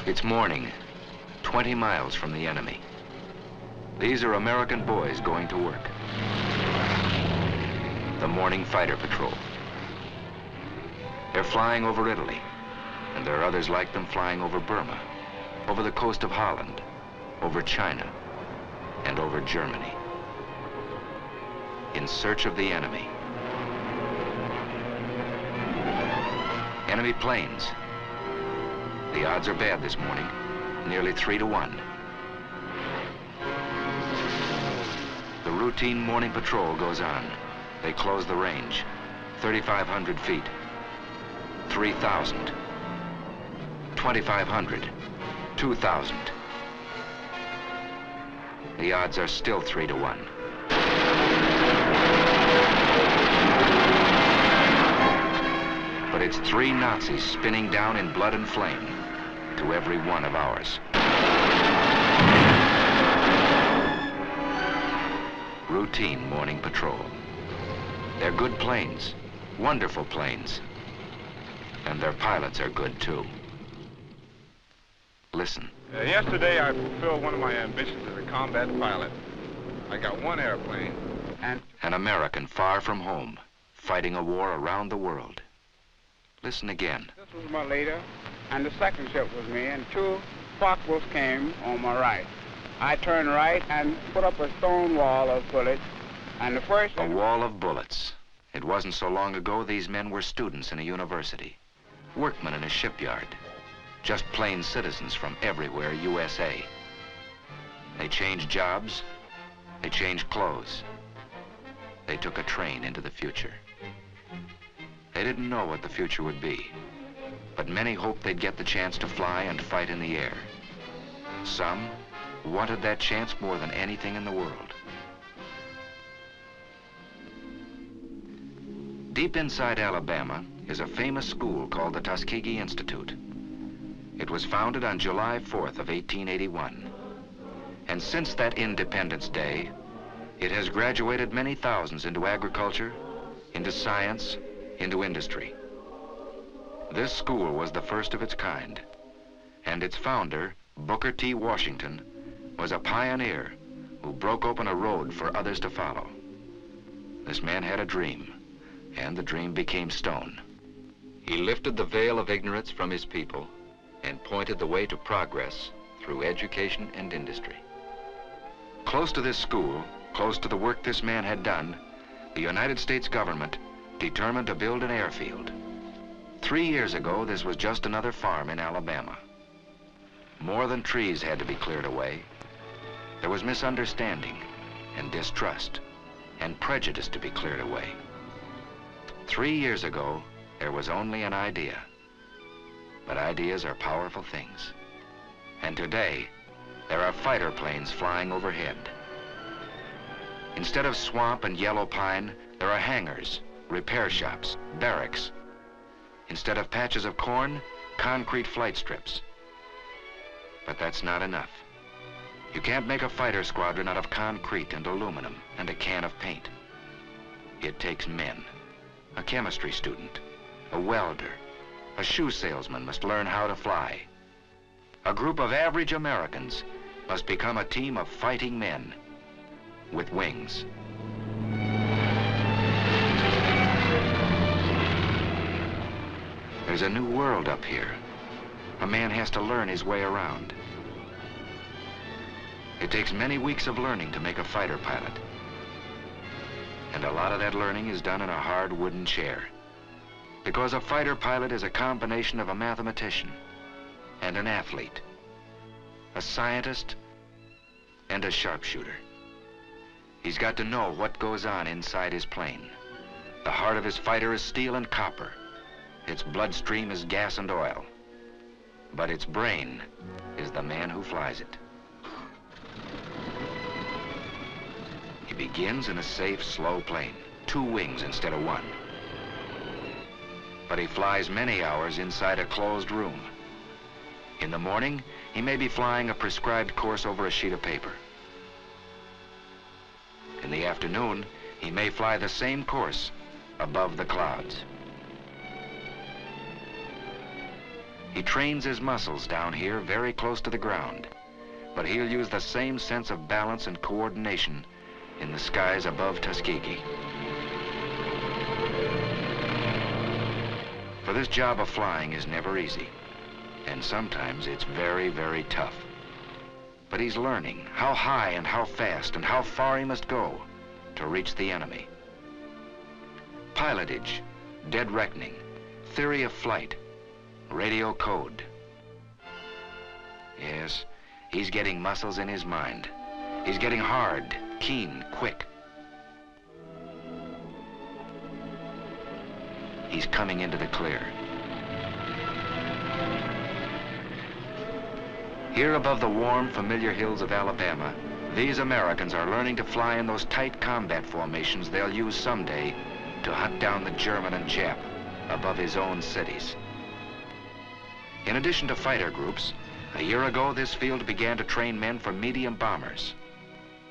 It's morning, 20 miles from the enemy. These are American boys going to work. The morning fighter patrol. They're flying over Italy, and there are others like them flying over Burma, over the coast of Holland, over China, and over Germany. In search of the enemy. Enemy planes. The odds are bad this morning, nearly 3 to 1. The routine morning patrol goes on. They close the range, 3,500 feet, 3,000, 2,500, 2,000. The odds are still 3 to 1. But it's 3 Nazis spinning down in blood and flame to every one of ours. Routine morning patrol. They're good planes, wonderful planes. And their pilots are good too. Listen. Yesterday I fulfilled one of my ambitions as a combat pilot. I got 1 airplane and... An American far from home, fighting a war around the world. Listen again. This was my leader, and the second ship was me, and 2 Focke-Wulfs came on my right. I turned right and put up a stone wall of bullets, and the first... A wall of bullets. It wasn't so long ago these men were students in a university, workmen in a shipyard, just plain citizens from everywhere, USA. They changed jobs, they changed clothes. They took a train into the future. They didn't know what the future would be, but many hoped they'd get the chance to fly and fight in the air. Some wanted that chance more than anything in the world. Deep inside Alabama is a famous school called the Tuskegee Institute. It was founded on July 4th of 1881. And since that Independence Day, it has graduated many thousands into agriculture, into science, into industry. This school was the first of its kind, and its founder, Booker T. Washington, was a pioneer who broke open a road for others to follow. This man had a dream, and the dream became stone. He lifted the veil of ignorance from his people and pointed the way to progress through education and industry. Close to this school, close to the work this man had done, the United States government determined to build an airfield. 3 years ago, this was just another farm in Alabama. More than trees had to be cleared away. There was misunderstanding and distrust and prejudice to be cleared away. 3 years ago, there was only an idea. But ideas are powerful things. And today, there are fighter planes flying overhead. Instead of swamp and yellow pine, there are hangars, repair shops, barracks. Instead of patches of corn, concrete flight strips. But that's not enough. You can't make a fighter squadron out of concrete and aluminum and a can of paint. It takes men. A chemistry student, a welder, a shoe salesman must learn how to fly. A group of average Americans must become a team of fighting men with wings. There's a new world up here. A man has to learn his way around. It takes many weeks of learning to make a fighter pilot. And a lot of that learning is done in a hard wooden chair. Because a fighter pilot is a combination of a mathematician and an athlete, a scientist and a sharpshooter. He's got to know what goes on inside his plane. The heart of his fighter is steel and copper. Its bloodstream is gas and oil. But its brain is the man who flies it. He begins in a safe, slow plane, 2 wings instead of 1. But he flies many hours inside a closed room. In the morning, he may be flying a prescribed course over a sheet of paper. In the afternoon, he may fly the same course above the clouds. He trains his muscles down here very close to the ground, but he'll use the same sense of balance and coordination in the skies above Tuskegee. For this job of flying is never easy, and sometimes it's very, very tough. But he's learning how high and how fast and how far he must go to reach the enemy. Pilotage, dead reckoning, theory of flight, radio code. Yes, he's getting muscles in his mind. He's getting hard, keen, quick. He's coming into the clear. Here above the warm, familiar hills of Alabama, these Americans are learning to fly in those tight combat formations they'll use someday to hunt down the German and Jap above his own cities. In addition to fighter groups, a year ago this field began to train men for medium bombers.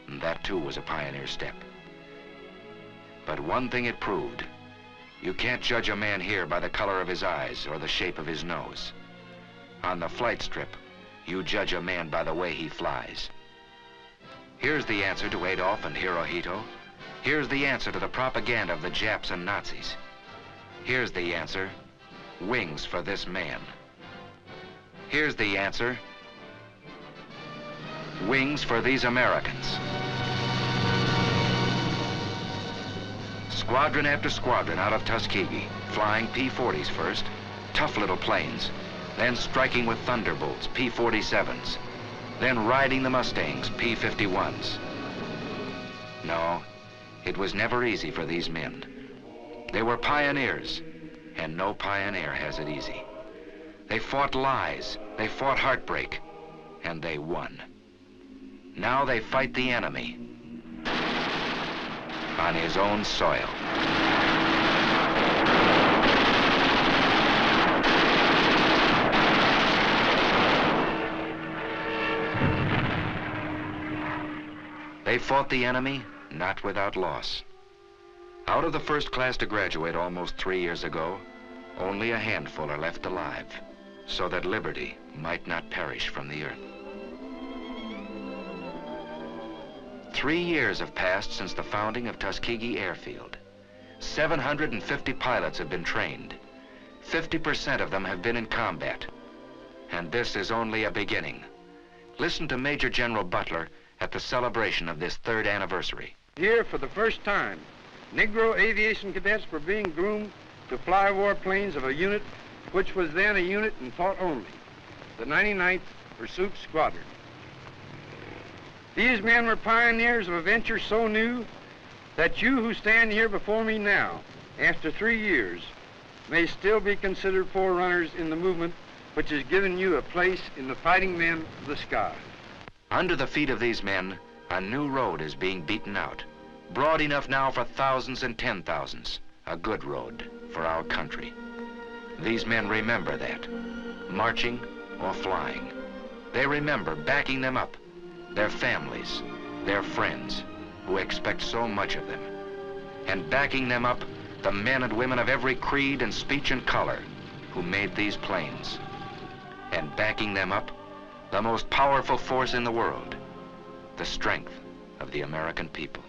And that too was a pioneer step. But one thing it proved: you can't judge a man here by the color of his eyes or the shape of his nose. On the flight strip, you judge a man by the way he flies. Here's the answer to Adolf and Hirohito. Here's the answer to the propaganda of the Japs and Nazis. Here's the answer: wings for this man. Here's the answer: wings for these Americans. Squadron after squadron out of Tuskegee, flying P-40s first, tough little planes, then striking with Thunderbolts, P-47s, then riding the Mustangs, P-51s. No, it was never easy for these men. They were pioneers, and no pioneer has it easy. They fought lies, they fought heartbreak, and they won. Now they fight the enemy on his own soil. They fought the enemy, not without loss. Out of the first class to graduate almost 3 years ago, only a handful are left alive, so that liberty might not perish from the earth. 3 years have passed since the founding of Tuskegee Airfield. 750 pilots have been trained. 50% of them have been in combat. And this is only a beginning. Listen to Major General Butler at the celebration of this 3rd anniversary. Here, for the first time, Negro aviation cadets were being groomed to fly warplanes of a unit which was then a unit in thought only, the 99th Pursuit Squadron. These men were pioneers of a venture so new that you who stand here before me now, after 3 years, may still be considered forerunners in the movement which has given you a place in the fighting men of the sky. Under the feet of these men, a new road is being beaten out. Broad enough now for thousands and 10,000s. A good road for our country. These men remember that, marching or flying. They remember backing them up, their families, their friends, who expect so much of them. And backing them up, the men and women of every creed and speech and color who made these planes. And backing them up, the most powerful force in the world, the strength of the American people.